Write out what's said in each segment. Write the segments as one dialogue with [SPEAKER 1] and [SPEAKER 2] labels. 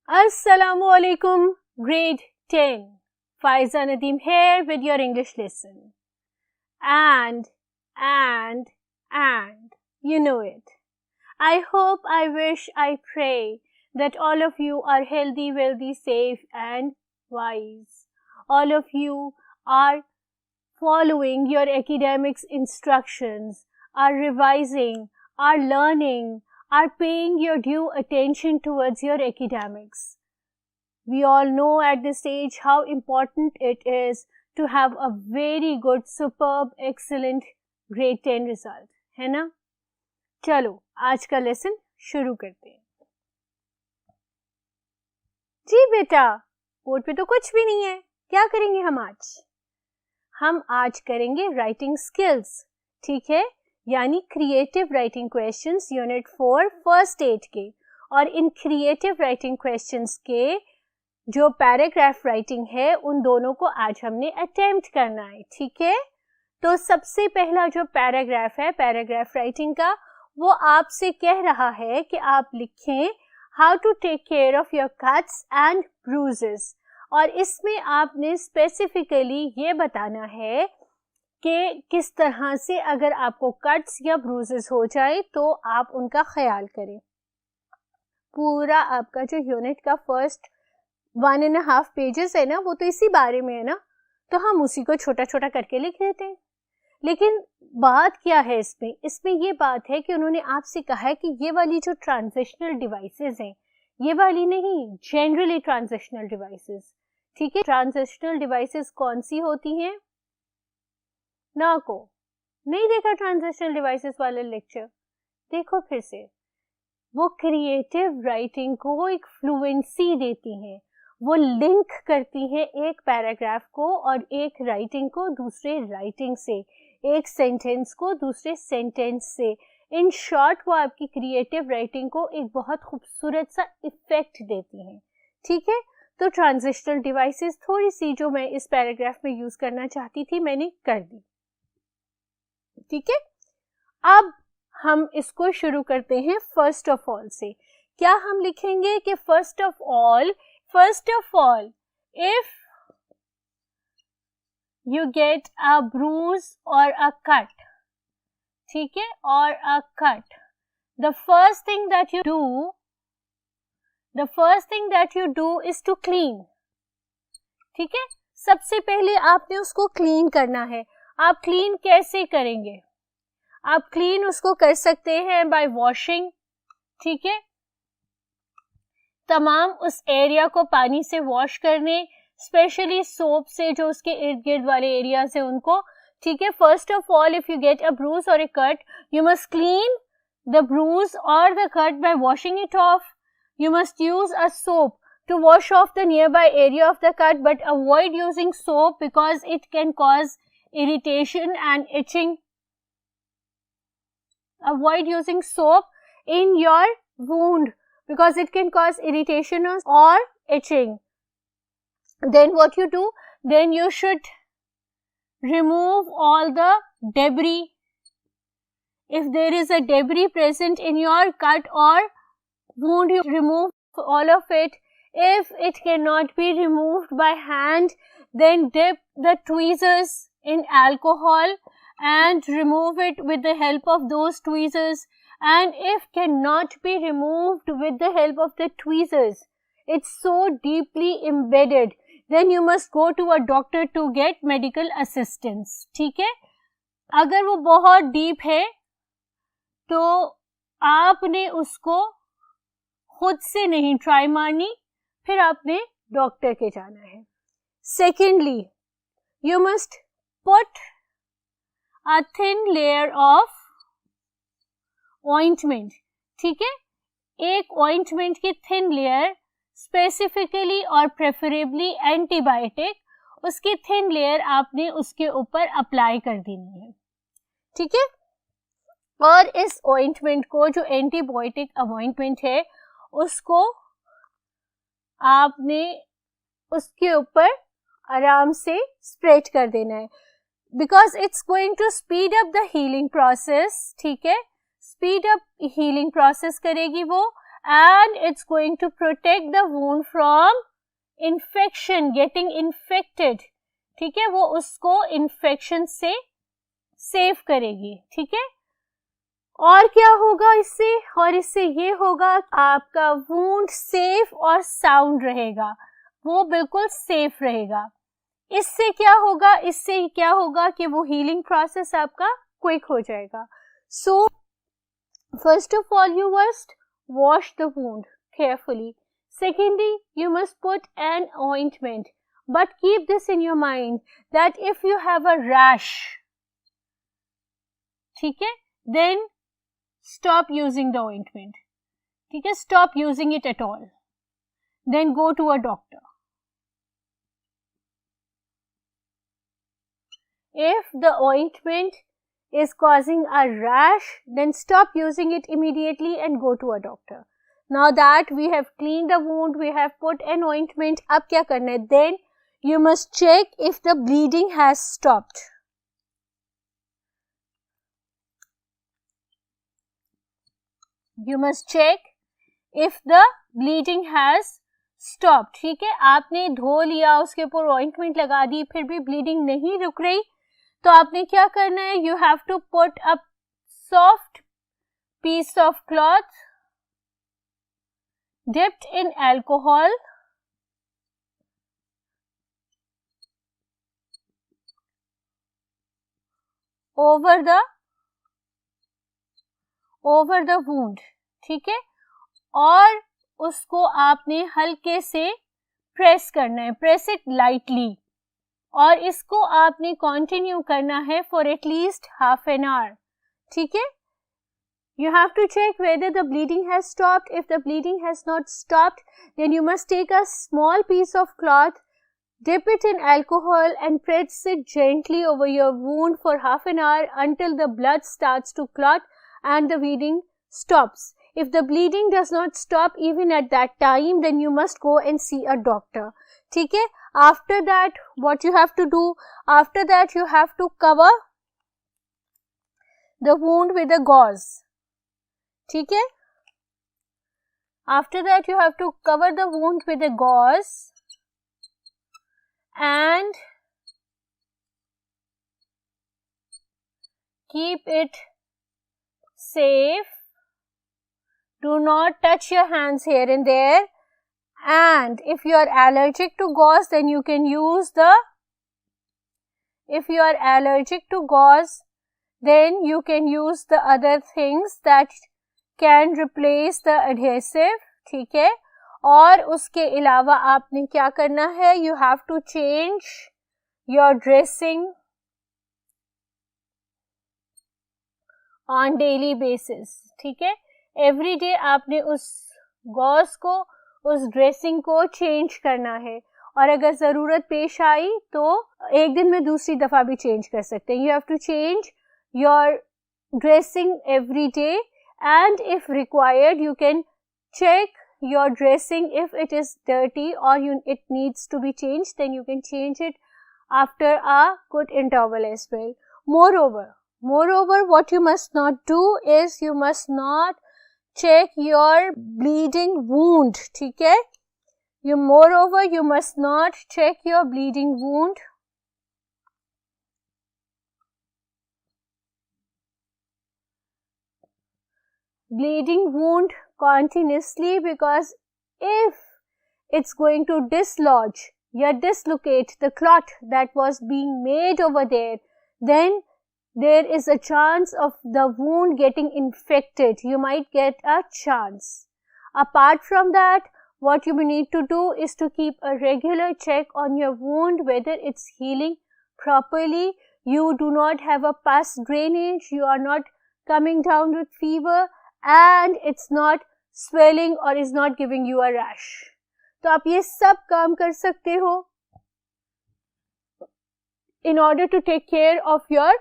[SPEAKER 1] Assalamu alaikum, grade 10. Faiza Nadeem here with your English lesson. And, you know it. I hope, I wish, I pray that all of you are healthy, wealthy, safe and wise. All of you are following your academics instructions, are revising, are learning, are paying your due attention towards your academics. We all know at this stage how important it is to have a very good, superb, excellent grade 10 result. है ना? चलो आज का lesson शुरू करते हैं. जी बेटा, board पे तो कुछ भी नहीं है. क्या करेंगे हम आज? हम आज करेंगे राइटिंग स्किल्स. ठीक है, यानी creative writing questions unit 4 first 8 के. और इन क्रिएटिव राइटिंग क्वेश्चंस के जो पैराग्राफ राइटिंग है उन दोनों को आज हमने अटेम्प्ट करना है. ठीक है, तो सबसे पहला जो पैराग्राफ है पैराग्राफ राइटिंग का, वो आपसे कह रहा है कि आप लिखें how to take care of your cuts and bruises. और इसमें आपने स्पेसिफिकली ये बताना है कि किस तरह से अगर आपको कट्स या ब्रूजेस हो जाए तो आप उनका ख्याल करें. पूरा आपका जो यूनिट का फर्स्ट 1.5 पेजेस है ना, वो तो इसी बारे में है ना, तो हम उसी को छोटा छोटा करके लिख लेते हैं. लेकिन बात क्या है इसमें ये बात है कि उन्होंने आपसे कहा है कि ये वाली जो ट्रांजिशनल डिवाइसेस हैं, ये वाली नहीं, जनरली ट्रांजिशनल डिवाइसेस. ठीक है, ट्रांजिशनल डिवाइसेस कौन सी होती हैं? ना को नहीं देखा ट्रांजिशनल डिवाइसेस वाला लेक्चर? देखो फिर से. वो क्रिएटिव राइटिंग को एक फ्लुएंसी देती हैं, वो लिंक करती हैं एक पैराग्राफ को और एक राइटिंग को दूसरे राइटिंग से, एक सेंटेंस को दूसरे सेंटेंस से. इन शॉर्ट वो आपकी क्रिएटिव राइटिंग को एक बहुत खूबसूरत सा इफेक्ट देती हैं. ठीक है, तो ट्रांजिशनल डिवाइसेस थोड़ी सी जो मैं इस पैराग्राफ में यूज करना चाहती थी मैंने कर दी. ठीक है, अब हम इसको शुरू करते हैं फर्स्ट ऑफ ऑल से. क्या हम लिखेंगे कि first of all if you get a bruise or a cut, ठीक है, or a cut, the first thing that you do is to clean. ठीक है, सबसे पहले आपने उसको क्लीन करना है. आप क्लीन कैसे करेंगे? आप क्लीन उसको कर सकते हैं बाय वॉशिंग. ठीक है, तमाम उस एरिया को पानी से वॉश करने, स्पेशली सोप से जो उसके इर्द गिर्द वाले एरियाज हैं उनको. ठीक है, first of all if you get a bruise और a cut, you must clean the bruise और the cut by washing it off. You must use a soap to wash off the nearby area of the cut, but avoid using soap because it can cause irritation and itching. Avoid using soap in your wound because it can cause irritation or itching. Then what you do? Then you should remove all the debris. If there is a debris present in your cut or wound, you remove all of it. If it cannot be removed by hand, then dip the tweezers in alcohol and remove it with the help of those tweezers. And if cannot be removed with the help of the tweezers, it's so deeply embedded, then you must go to a doctor to get medical assistance. ठीक है, अगर वो बहुत deep है तो आपने उसको खुद से नहीं ट्राई मारनी, फिर आपने डॉक्टर के जाना है. Secondly, you must put a thin layer of ointment. ठीक है, एक ऑइंटमेंट की थिन लेयर, स्पेसिफिकली और प्रेफरेबली एंटीबायोटिक, उसकी थिन लेयर आपने उसके ऊपर अप्लाई कर देनी है. ठीक है, और इस ऑइंटमेंट को, जो एंटीबायोटिक ऑइंटमेंट है, उसको आपने उसके ऊपर आराम से स्प्रेड कर देना है. because it's going to speed up the healing process, ठीक है, speed up healing process करेगी वो, and it's going to protect the wound from infection, getting infected, ठीक है, वो उसको infection से सेव करेगी, ठीक है. और क्या होगा इससे, और इससे ये होगा आपका वुंड सेफ और साउंड रहेगा, वो बिल्कुल सेफ रहेगा. इससे क्या होगा, इससे क्या होगा कि वो हीलिंग प्रोसेस आपका क्विक हो जाएगा. So first of all you must wash the wound carefully. Secondly you must put an ointment, but keep this in your mind that if you have a rash, ठीक है, then stop using the ointment, ठीक है, stop using it at all, then go to a doctor. If the ointment is causing a rash, then stop using it immediately and go to a doctor. Now that we have cleaned the wound, we have put an ointment, अब क्या करना है, then you must check if the bleeding has stopped. You must check if the bleeding has stopped, ठीक है. आपने धो लिया, उसके ऊपर ointment लगा दी, फिर भी bleeding नहीं रुक रही, तो आपने क्या करना है, you have to put a soft piece of cloth dipped in alcohol over the wound, ठीक है, और उसको आपने हल्के से प्रेस करना है, प्रेस इट लाइटली, और इसको आपने कंटिन्यू करना है for at least half an hour, ठीक है. You have to check whether the bleeding has stopped. If the bleeding has not stopped, then you must take a small piece of cloth, dip it in alcohol and press it gently over your wound for half an hour until the blood starts to clot and the bleeding stops. If the bleeding does not stop even at that time, then you must go and see a doctor, ठीक है. After that, what you have to do, after that you have to cover the wound with a gauze, ठीक है. After that you have to cover the wound with a gauze and keep it safe. Do not touch your hands here and there. And if you are allergic to gauze, then you can use the, if you are allergic to gauze, then you can use the other things that can replace the adhesive, ठीक है. और उसके अलावा आपने क्या करना है, you have to change your dressing on daily basis, ठीक है. Every day आपने उस गॉज को, उस ड्रेसिंग को चेंज करना है, और अगर ज़रूरत पेश आई तो एक दिन में दूसरी दफ़ा भी चेंज कर सकते हैं. You have to change your dressing every day, and if required you can check your dressing. If it is dirty or it needs to be changed, then you can change it after a good interval as well. Moreover, what you must not do is you must not check your bleeding wound, ठीक है. Moreover, you must not check your bleeding wound continuously, because if it's going to dislodge or dislocate the clot that was being made over there, then there is a chance of the wound getting infected. You might get a chance. Apart from that, what you need to do is to keep a regular check on your wound, whether it's healing properly, you do not have a pus drainage, you are not coming down with fever, and it's not swelling or is not giving you a rash. तो आप ये सब काम कर सकते हो in order to take care of your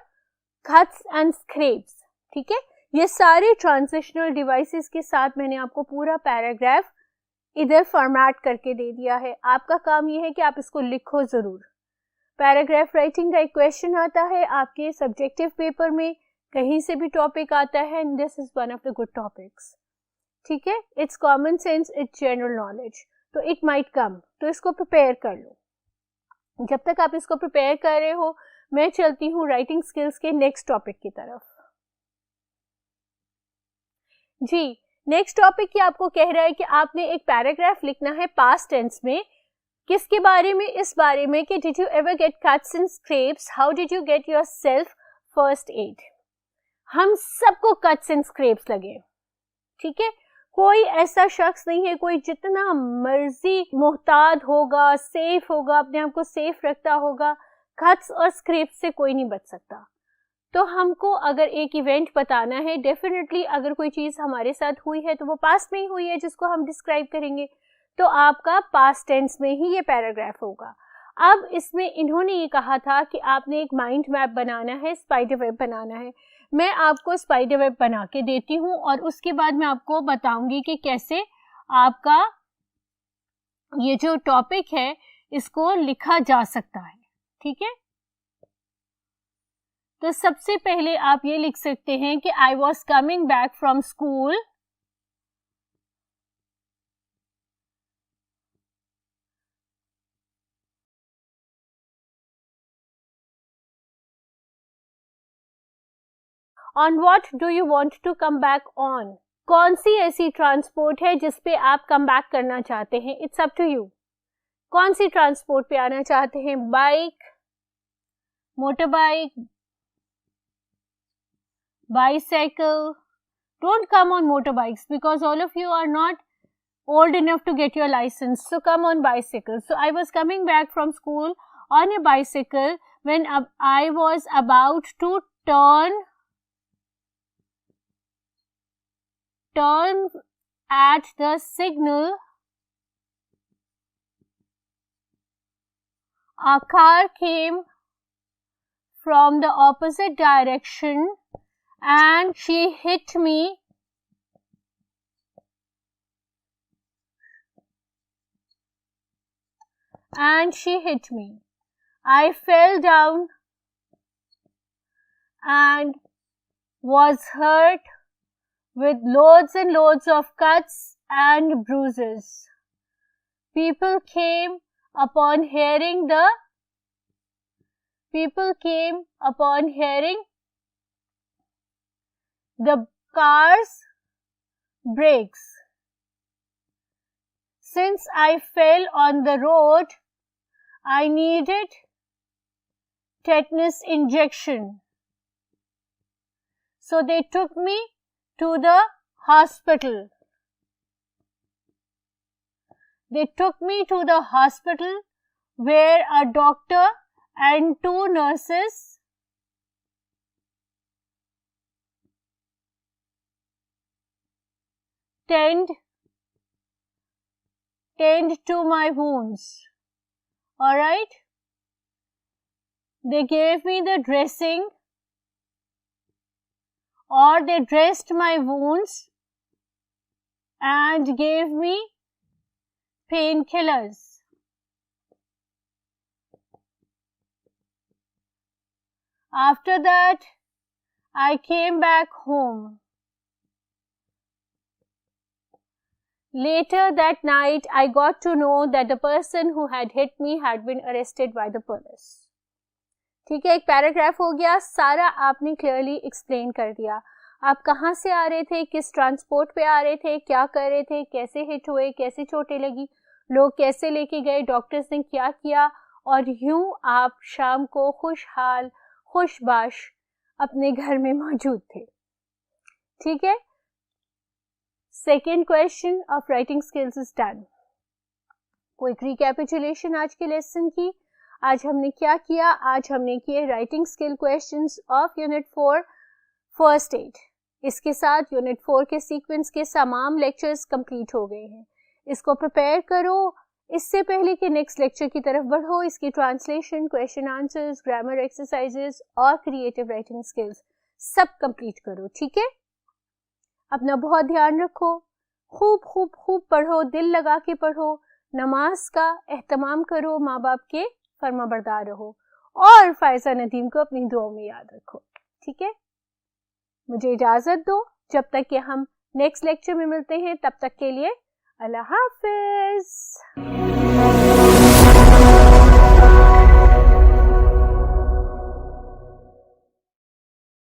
[SPEAKER 1] cuts and scrapes, ठीक है. ये सारे ट्रांजिशनल डिवाइसेस के साथ मैंने आपको पूरा पैराग्राफ इधर फॉर्मेट करके दे दिया है. आपका काम ये है कि आप इसको लिखो जरूर. पैराग्राफ राइटिंग का एक क्वेश्चन आता है आपके सब्जेक्टिव पेपर में, कहीं से भी टॉपिक आता है, and this is one of the good topics. ठीक है, it's common sense, it's general knowledge, तो इट माइट कम, तो इसको प्रिपेयर कर लो. जब तक आप इसको प्रिपेयर कर रहे हो मैं चलती हूँ राइटिंग स्किल्स के नेक्स्ट टॉपिक की तरफ. जी, नेक्स्ट टॉपिक ये आपको कह रहा है कि आपने एक पैराग्राफ लिखना है पास्ट टेंस में. किसके बारे में? इस बारे में कि did you ever get cuts and scraps, how did you get your self first aid. हम सबको कट्स एंड स्क्रैप्स लगे, ठीक है, कोई ऐसा शख्स नहीं है, कोई जितना मर्जी मोहतात होगा, सेफ होगा, अपने आप को सेफ रखता होगा, कट्स और स्क्रैप्स से कोई नहीं बच सकता. तो हमको अगर एक इवेंट बताना है, डेफिनेटली अगर कोई चीज हमारे साथ हुई है तो वो पास्ट में ही हुई है जिसको हम डिस्क्राइब करेंगे, तो आपका पास्ट टेंस में ही ये पैराग्राफ होगा. अब इसमें इन्होंने ये कहा था कि आपने एक माइंड मैप बनाना है, स्पाइडर वेब बनाना है. मैं आपको स्पाइडर वेब बना के देती हूँ और उसके बाद मैं आपको बताऊंगी कि कैसे आपका ये जो टॉपिक है इसको लिखा जा सकता है. ठीक है, तो सबसे पहले आप ये लिख सकते हैं कि I was coming back from school on what do you want to come back on. कौन सी ऐसी ट्रांसपोर्ट है जिस पे आप कम बैक करना चाहते हैं? It's up to you. कौन सी ट्रांसपोर्ट पे आना चाहते हैं? Bike, motor bike, bicycle. Don't come on motorbikes because all of you are not old enough to get your license, so come on bicycle. So I was coming back from school on a bicycle when I was about to turn at the signal. A car came from the opposite direction and she hit me. I fell down and was hurt with loads and loads of cuts and bruises. People came upon hearing the car's brakes. Since I fell on the road, I needed tetanus injection. So they took me to the hospital. Where a doctor and 2 nurses tend to my wounds. All right? They gave me the dressing, or they dressed my wounds and gave me painkillers. After that, I came back home. Later that night, I got to know that the person who had hit me had been arrested by the police. ठीक है, एक paragraph हो गया, सारा आपने clearly explain कर दिया. आप कहाँ से आ रहे थे, किस ट्रांसपोर्ट पे आ रहे थे, क्या कर रहे थे, कैसे हिट हुए, कैसे चोटें लगी, लोग कैसे लेके गए, डॉक्टर्स ने क्या किया, और यूं आप शाम को खुशहाल खुशबाश अपने घर में मौजूद थे. ठीक है, second question of writing skills is done. Quick recapitulation आज के लेसन की. आज हमने क्या किया? आज हमने किए writing skill questions of unit 4 first aid. इसके साथ यूनिट 4 के सीक्वेंस के तमाम लेक्चर्स कंप्लीट हो गए हैं. इसको प्रिपेयर करो, इससे पहले कि नेक्स्ट लेक्चर की तरफ बढ़ो. इसकी translation, question answers, grammar exercises और क्रिएटिव राइटिंग स्किल्स सब कंप्लीट करो. ठीक है, अपना बहुत ध्यान रखो, खूब खूब खूब पढ़ो, दिल लगा के पढ़ो, नमाज का एहतमाम करो, माँ बाप के फर्माबरदार रहो. اور فائزہ ندیم کو اپنی دعاؤں میں یاد رکھو. ٹھیک ہے, مجھے اجازت دو, جب تک کہ ہم نیکسٹ لیکچر میں ملتے ہیں تب تک کے لیے اللہ حافظ.